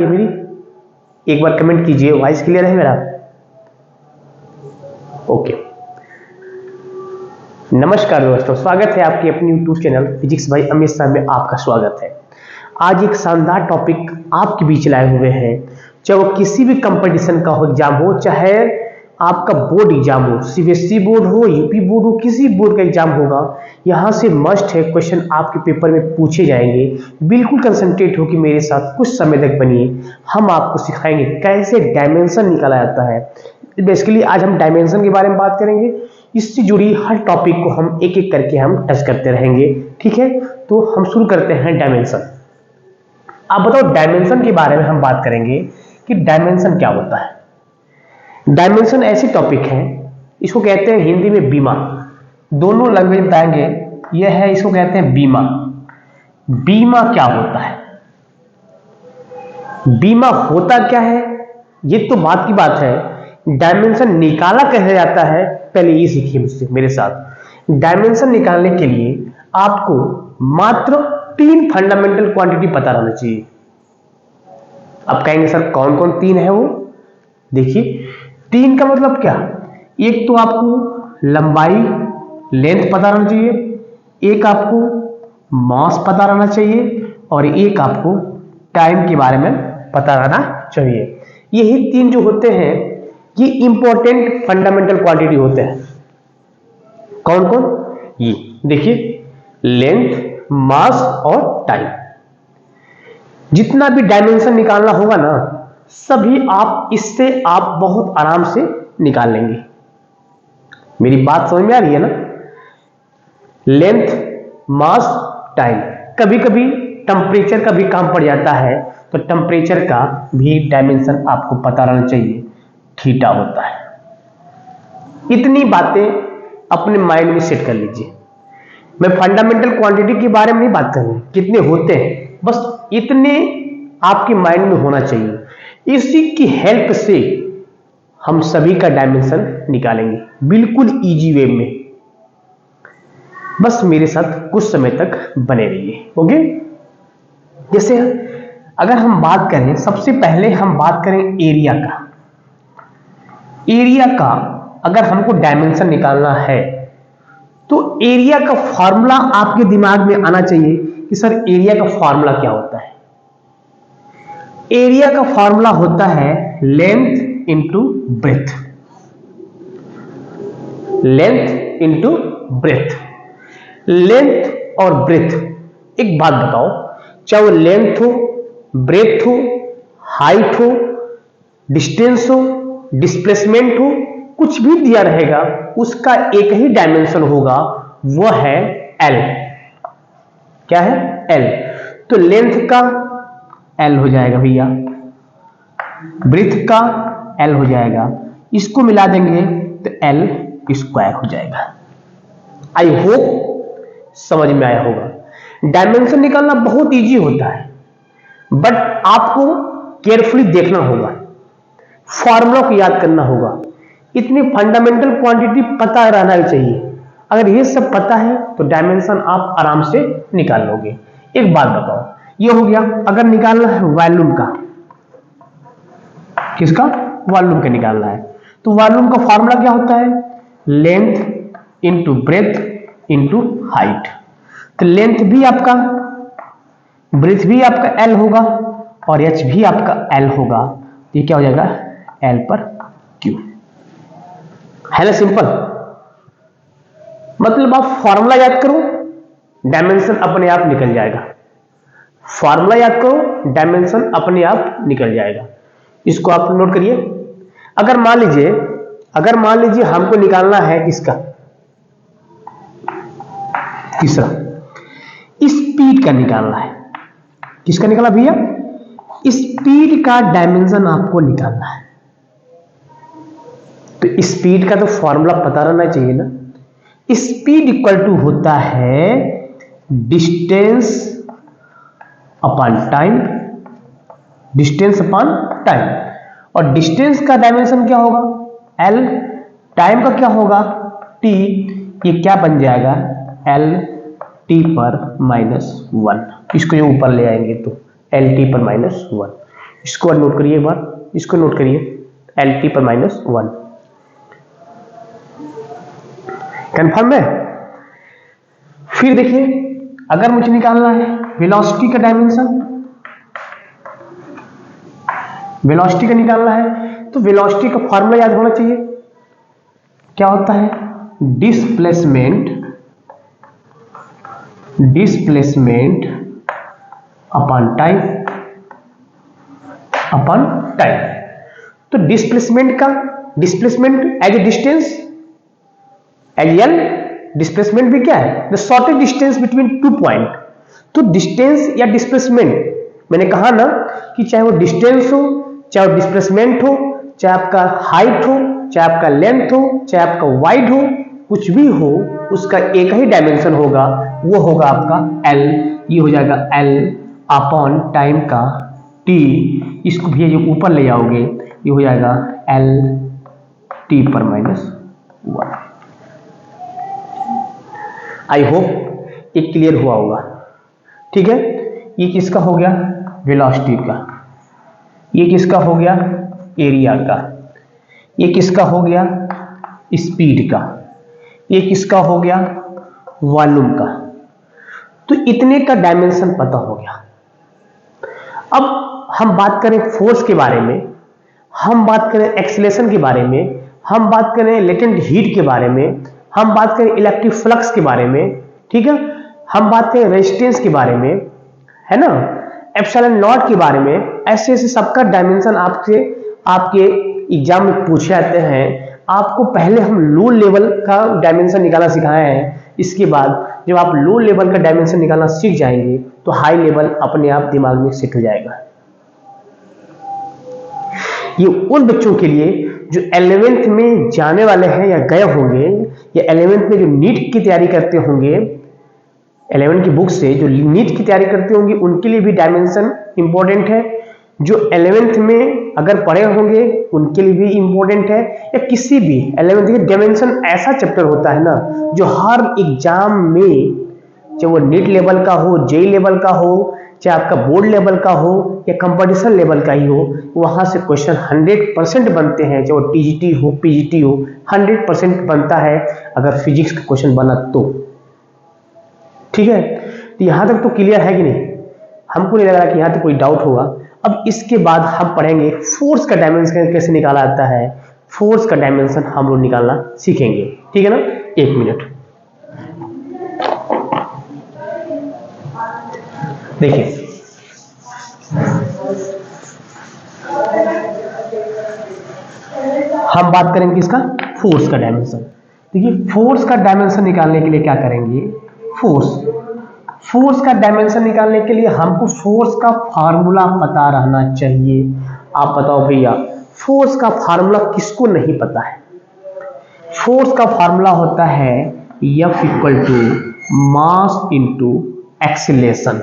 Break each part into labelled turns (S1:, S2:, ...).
S1: ये मेरी एक बार कमेंट कीजिए, वॉइस क्लियर है मेरा? ओके। नमस्कार दोस्तों, स्वागत है आपके अपने YouTube channel physics bye Amit sir में। आपका स्वागत है। आज एक शानदार टॉपिक आपके बीच लाए हुए हैं। चाहे वो किसी भी कंपटीशन का हो, एग्जाम हो, चाहे आपका बोर्ड एग्जाम हो, सीबीएसई बोर्ड हो, यूपी बोर्ड हो, किसी बोर्ड का एग्जाम होगा, यहाँ से मस्ट है क्वेश्चन आपके पेपर में पूछे जाएंगे। बिल्कुल कंसंट्रेट हो कि मेरे साथ कुछ समय तक बनिए। हम आपको सिखाएंगे कैसे डायमेंशन निकाला जाता है। बेसिकली आज हम डायमेंशन के बारे में बात करेंगे। इससे जुड़ी हर टॉपिक को हम एक एक करके हम टच करते रहेंगे, ठीक है? तो हम शुरू करते हैं डायमेंशन। आप बताओ, डायमेंशन के बारे में हम बात करेंगे कि डायमेंशन क्या होता है। डायमेंशन ऐसी टॉपिक है, इसको कहते हैं हिंदी में बीमा। दोनों लैंग्वेज बताएंगे। यह है, इसको कहते हैं बीमा। बीमा क्या होता है, बीमा होता क्या है, ये तो बात की बात है। डायमेंशन निकाला कैसे जाता है, पहले ये सीखिए मुझसे, मेरे साथ। डायमेंशन निकालने के लिए आपको मात्र 3 फंडामेंटल क्वांटिटी पता रहना चाहिए। आप कहेंगे सर कौन कौन 3 है वो? देखिए, 3 का मतलब क्या? एक तो आपको लंबाई लेंथ पता रहना चाहिए, एक आपको मास पता रहना चाहिए, और एक आपको टाइम के बारे में पता रहना चाहिए। यही 3 जो होते हैं ये इंपॉर्टेंट फंडामेंटल क्वांटिटी होते हैं। कौन कौन? ये देखिए, लेंथ, मास और टाइम। जितना भी डायमेंशन निकालना होगा ना, सभी आप इससे आप बहुत आराम से निकाल लेंगे। मेरी बात समझ में आ रही है ना? लेंथ, मास, टाइम। कभी कभी टेम्परेचर का भी काम पड़ जाता है, तो टेम्परेचर का भी डायमेंशन आपको पता रहना चाहिए, थीटा होता है। इतनी बातें अपने माइंड में सेट कर लीजिए। मैं फंडामेंटल क्वांटिटी के बारे में नहीं बात कर रहा, कितने होते हैं, बस इतने आपके माइंड में होना चाहिए। इसी की हेल्प से हम सभी का डायमेंशन निकालेंगे, बिल्कुल इजी वे में। बस मेरे साथ कुछ समय तक बने रहिए, ओके? जैसे अगर हम बात करें, सबसे पहले हम बात करें एरिया का। एरिया का अगर हमको डायमेंशन निकालना है, तो एरिया का फॉर्मूला आपके दिमाग में आना चाहिए कि सर एरिया का फॉर्मूला क्या होता है। एरिया का फॉर्मूला होता है length into breadth. Length into breadth. Length और ब्रेथ, एक बात बताओ, चाहे वो लेंथ हो, ब्रेथ हो, हाइट हो, डिस्टेंस हो, डिस्प्लेसमेंट हो, कुछ भी दिया रहेगा, उसका एक ही डायमेंशन होगा, वो है एल। क्या है? एल। तो लेंथ का एल हो जाएगा भैया, ब्रेथ का एल हो जाएगा, इसको मिला देंगे तो एल स्क्वायर हो जाएगा। आई होप समझ में आया होगा। डायमेंशन निकालना बहुत इजी होता है, बट आपको केयरफुली देखना होगा, फॉर्मूला को याद करना होगा। इतनी फंडामेंटल क्वांटिटी पता रहना ही चाहिए। अगर ये सब पता है तो डायमेंशन आप आराम से निकाल लोगे। एक बात बताओ, ये हो गया। अगर निकालना है वॉल्यूम का, किसका? वॉल्यूम का निकालना है, तो वॉल्यूम का फॉर्मूला क्या होता है? Length into breadth into height. तो लेंथ भी आपका, ब्रेथ भी आपका एल होगा, और एच भी आपका एल होगा। ये क्या हो जाएगा? एल पर क्यू। है ना सिंपल? मतलब आप फॉर्मूला याद करो, डायमेंशन अपने आप निकल जाएगा। फॉर्मूला याद करो, डायमेंशन अपने आप निकल जाएगा। इसको आप नोट करिए। अगर मान लीजिए हमको निकालना है किसका? तीसरा, स्पीड का निकालना है। किसका निकाला भैया? स्पीड का डायमेंशन आपको निकालना है। तो स्पीड का तो फॉर्मूला पता रहना चाहिए ना। स्पीड इक्वल टू होता है distance upon time. Distance upon time. और डिस्टेंस का डायमेंशन क्या होगा? एल। टाइम का क्या होगा? टी। ये क्या बन जाएगा? एल टी पर -1। इसको ये ऊपर ले आएंगे तो एल टी पर -1। इसको नोट करिए एक बार, इसको नोट करिए, LT पर -1। कंफर्म है? फिर देखिए, अगर मुझे निकालना है वेलोसिटी का डायमेंशन, वेलोसिटी का निकालना है तो वेलोसिटी का फॉर्मूला याद होना चाहिए। क्या होता है? डिस्प्लेसमेंट अपॉन टाइम, तो displacement as a distance, as L, displacement भी क्या है? The shortest distance between 2 point. तो डिस्टेंस या डिस्प्लेसमेंट, मैंने कहा ना कि चाहे वो डिस्टेंस हो, चाहे वो डिस्प्लेसमेंट हो, चाहे आपका हाइट हो, चाहे आपका लेंथ हो, चाहे आपका वाइड हो, कुछ भी हो, उसका एक ही डायमेंशन होगा, वो होगा आपका L। ये हो जाएगा L अपॉन टाइम का T, इसको भी जो ऊपर ले जाओगे ये हो जाएगा L T पर -1। आई होप ये क्लियर हुआ होगा। ठीक है, ये किसका हो गया? वेलोसिटी का। ये किसका हो गया? एरिया का। ये किसका हो गया? स्पीड का। ये किसका हो गया? वॉल्यूम का। तो इतने का डायमेंशन पता हो गया। अब हम बात करें फोर्स के बारे में, हम बात करें एक्सीलरेशन के बारे में, हम बात करें लेटेंट हीट के बारे में, हम बात करें इलेक्ट्रिक फ्लक्स के बारे में, ठीक है, हम बात करें रेजिस्टेंस के बारे में, है ना, एप्सिलॉन नॉट के बारे में। ऐसे ऐसे सबका डायमेंशन आपके एग्जाम में पूछे जाते हैं। आपको पहले हम लो लेवल का डायमेंशन निकालना सिखाए हैं, इसके बाद जब आप लो लेवल का डायमेंशन निकालना सीख जाएंगे तो हाई लेवल अपने आप दिमाग में सेट हो जाएगा। ये उन बच्चों के लिए जो 11th में जाने वाले हैं या गए होंगे, या 11th में जो नीट की तैयारी करते होंगे, 11 की बुक से जो नीट की तैयारी करते होंगे, उनके लिए भी डायमेंशन इंपॉर्टेंट है। जो 11th में अगर पढ़े होंगे उनके लिए भी इंपॉर्टेंट है, या किसी भी 11th के डायमेंशन ऐसा चैप्टर होता है ना जो हर एग्जाम में, चाहे वो नीट लेवल का हो, जेई लेवल का हो, चाहे आपका बोर्ड लेवल का हो या कंपटीशन लेवल का ही हो, वहां से क्वेश्चन 100% बनते हैं। चाहे वो टीजीटी हो, पीजीटी हो, 100% बनता है अगर फिजिक्स का क्वेश्चन बना तो। ठीक है, तो यहां तक तो क्लियर है कि नहीं? हमको नहीं लग रहा कि यहां तक कोई डाउट होगा। अब इसके बाद हम पढ़ेंगे फोर्स का डायमेंशन कैसे निकाला जाता है। फोर्स का डायमेंशन हम लोग निकालना सीखेंगे, ठीक है ना। 1 मिनट देखिए, हम बात करेंगे किसका? फोर्स का डायमेंशन। देखिए, फोर्स का डायमेंशन निकालने के लिए क्या करेंगे? फोर्स का डायमेंशन निकालने के लिए हमको फोर्स का फार्मूला पता रहना चाहिए। आप बताओ भैया, फोर्स का फार्मूला किसको नहीं पता है? फोर्स का फार्मूला होता है F = मास इंटू एक्सीलरेशन।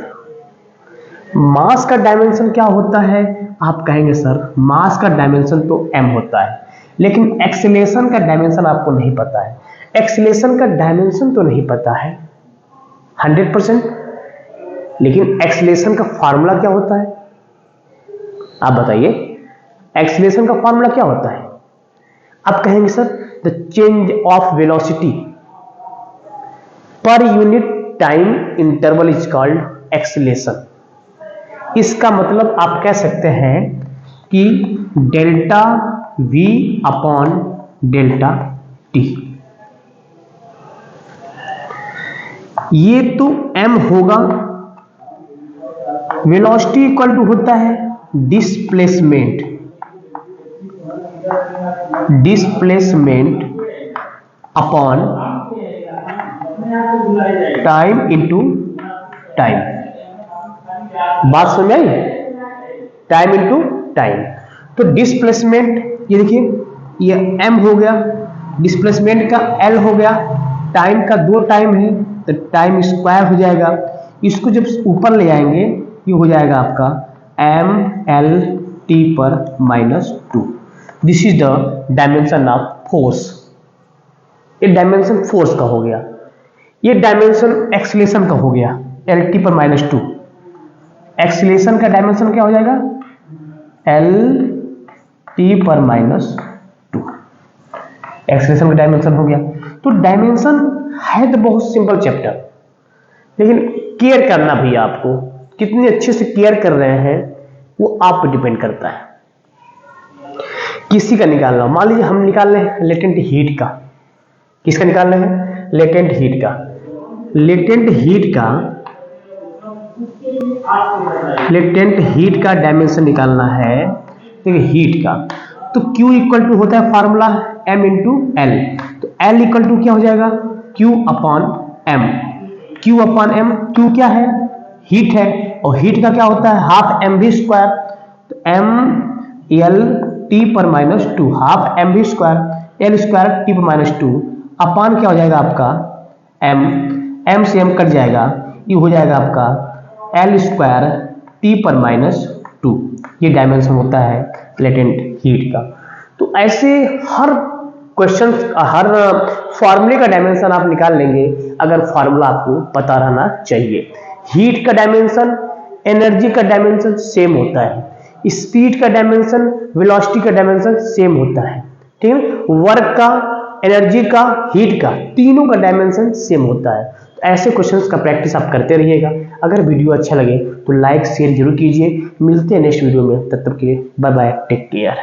S1: मास का डायमेंशन क्या होता है? आप कहेंगे सर मास का डायमेंशन तो m होता है, लेकिन एक्सीलरेशन का डायमेंशन आपको नहीं पता है। एक्सीलरेशन का डायमेंशन तो नहीं पता है 100%, लेकिन एक्सीलरेशन का फार्मूला क्या होता है? आप बताइए, एक्सीलरेशन का फार्मूला क्या होता है? आप कहेंगे sir the change of velocity per unit time interval is called acceleration. इसका मतलब आप कह सकते हैं कि delta V upon delta T। ये तो m होगा। वेलोसिटी इक्वल टू होता है displacement upon time into time. बात समझ आई? Time into time. तो डिस्प्लेसमेंट, ये देखिए, ये m हो गया, डिस्प्लेसमेंट का L हो गया, टाइम का 2 टाइम है तो टाइम स्क्वायर हो जाएगा। इसको जब ऊपर ले आएंगे ये हो जाएगा आपका mLT पर -2। This is the dimension of force. ये डायमेंशन फोर्स का हो गया। ये डायमेंशन एक्सीलरेशन का हो गया, LT पर -2। एक्सीलरेशन का डायमेंशन क्या हो जाएगा? एल टी पर माइनस 2। एक्सप्रेशन का डायमेंशन हो गया। तो डायमेंशन है तो बहुत सिंपल चैप्टर, लेकिन केयर करना भी आपको कितने अच्छे से केयर कर रहे हैं वो आप पर डिपेंड करता है। किसी का निकालना, मान लीजिए हम निकाल रहे हैं लेटेंट हीट का। किसका निकाल रहे हैं? लेटेंट हीट का। लेटेंट हीट का डायमेंशन निकालना है, ठीक है, हीट का। तो Q इक्वल टू होता है फार्मूला M इंटू एल। तो L इक्वल टू क्या हो जाएगा? Q upon M। Q upon M, Q क्या है? हीट है, और हीट का क्या होता है? Half M V square. तो एम एल टी पर minus 2, half M V square L square T पर माइनस 2 अपॉन क्या हो जाएगा आपका? एम से एम कट जाएगा, ये हो जाएगा आपका एल स्क्वायर टी पर माइनस 2। ये डायमेंशन होता है लेटेंट हीट का। तो ऐसे हर क्वेश्चन, हर फॉर्मूले का डायमेंशन आप निकाल लेंगे अगर फॉर्मूला आपको पता रहना चाहिए। हीट का डायमेंशन, एनर्जी का डायमेंशन सेम होता है, स्पीड का डायमेंशन, वेलोसिटी का डायमेंशन सेम होता है, ठीक है। वर्क का, एनर्जी का, हीट का, तीनों का डायमेंशन सेम होता है। तो ऐसे क्वेश्चंस का प्रैक्टिस आप करते रहिएगा। अगर वीडियो अच्छा लगे तो लाइक शेयर जरूर कीजिए। मिलते हैं नेक्स्ट वीडियो में, तब तक के लिए बाय बाय, टेक केयर।